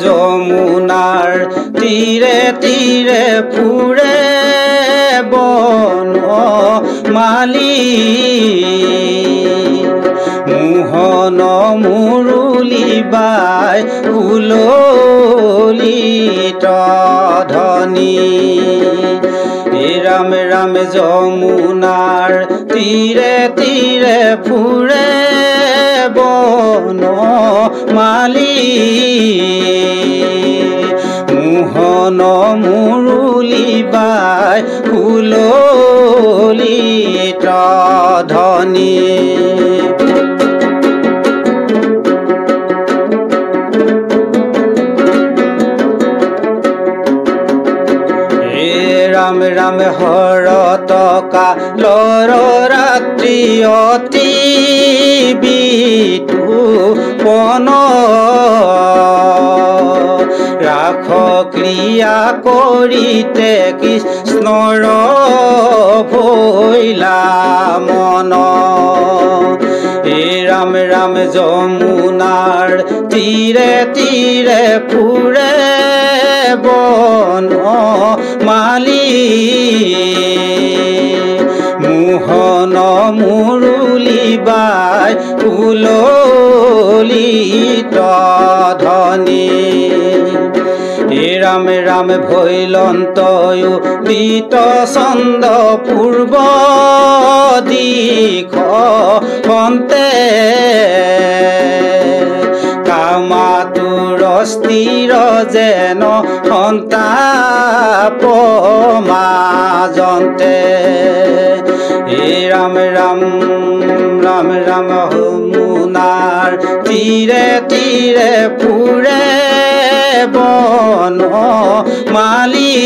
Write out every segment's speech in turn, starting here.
যমুনার তীরে তীরে ফুরে বন মালি মোহন মুরলী বাই উললিত ধ্বনি রাম রাম যমুনার তীরে তীরে ফুরে বন মালি মোহন মুরলী বাই উললিত ধ্বনি রাম রাম হরত কালৰ ৰাত্ৰি অতি বিতুপন ৰাখ ক্ৰিয়া কৰিতে কৃষ্ণৰ ভৈলা মন ৰাম ৰাম যমুনাৰ তীৰে তীৰে ফুৰে বন মালি মোহন মুৰলী বাই উললিত ধ্বনি ৰাম ৰাম ভৈলন্তয়ু দিত ছন্দ পূৰ্ব দিখ কন্তে কামাতুৰ স্থিৰ যেন সন্তাপ মাজন্তে ৰাম ৰাম ৰাম ৰাম যমুনাৰ তীৰে তীৰে ফুৰে বন মালি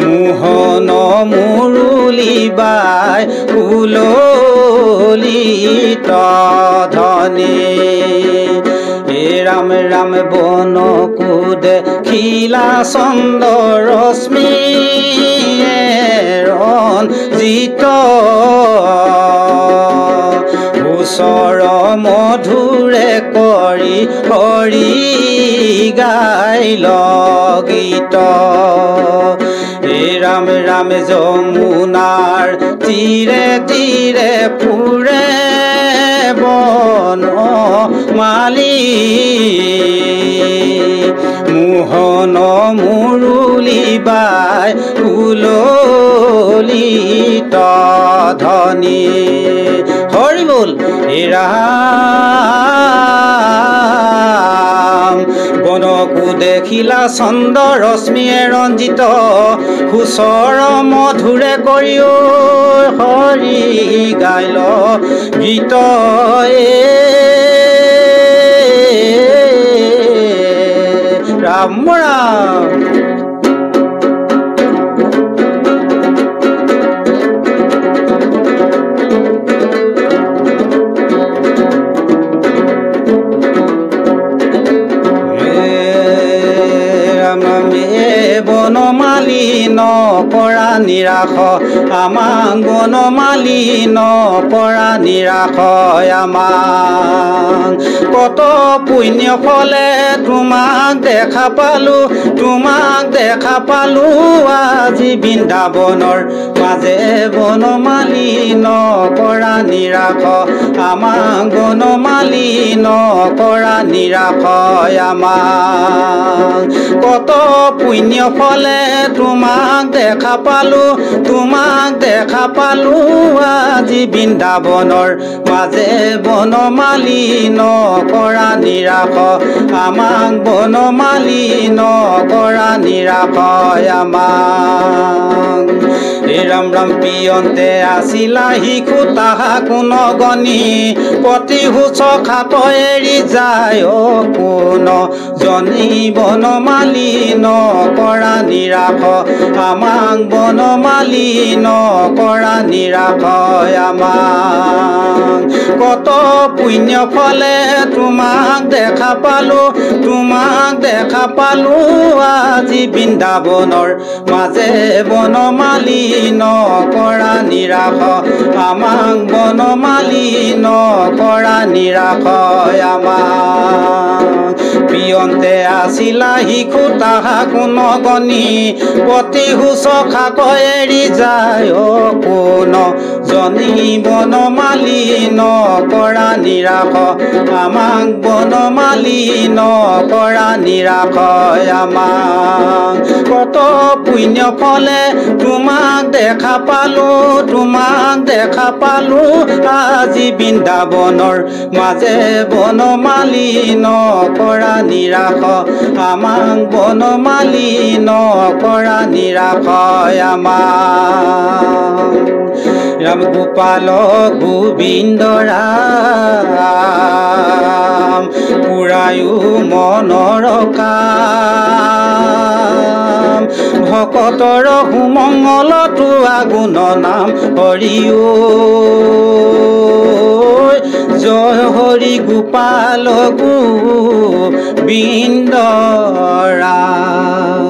মোহন মুৰলী বাই উললিত ধ্বনি ৰাম ৰাম বন কুদে খিলা চন্দ ৰশ্মি জিত ওচৰ মধুৰে কৰি হৰি গাইল গীত ৰাম ৰাম যমুনাৰ তীৰে তীৰে ফুৰে বন মালি মোহন মুৰলী বাই উললিত ধ্বনি হৰি বল ৰাম বনকু দেখিলা চন্দ ৰশ্মিয়ে ৰঞ্জিত সুচৰ মধুৰে কৰিও হৰি গাইল গীত ৰাম ৰাম বনমালী নকৰা নিৰাশ আমাক বনমালী নকৰা নিৰাশ আমাক কত পুণ্য ফলে তোমাক দেখা পালো আজি বৃন্দাবনৰ মাজে বনমালী নকৰা নিৰাশ আমাক বনমালী নকৰা নিৰাশ আমাক কত পুণ্য ফলে তোমাক দেখা পালো আজি বৃন্দাবনৰ মাজে বনমালী নকৰা নিৰাশ আমাক বনমালী নকৰা নিৰাশ আমাক ৰাম ৰাম পিয়ন্তে আছিলা শিশু তাহা কোন গণি পতি হুচ খাত এৰি যায় কোন জনী বনমালী নকৰা নিৰাশ আমাক বনমালী নকৰা নিৰাশ আমাক কত পুণ্য ফলে তোমাক দেখা পালো আজি বৃন্দাবনৰ মাজে বনমালী নকৰা নিৰাশ আমাক বনমালী নকৰা নিৰাশ আমাক পিয়ন্তে আছিলা শিশু তাহা কোন গণি পতি হুচ খাক এৰি যায় কোন জনী বনমালী নকৰা নিৰাশ আমাক বনমালী নকৰা নিৰাশ আমাক কত পুণ্য ফলে তোমাক দেখা পালো আজি বৃন্দাবনৰ মাজে বনমালী নকৰা নিৰাশ আমাক বনমালী নকৰা নিৰাশ আমাক ৰাম গোপাল গোবিন্দ ৰাম পুৰায়ো মনৰ কাম ভকতৰ সুমংগলতো আগুণ নাম হৰিও জয় হৰি গোপাল গোবিন্দ ৰাম।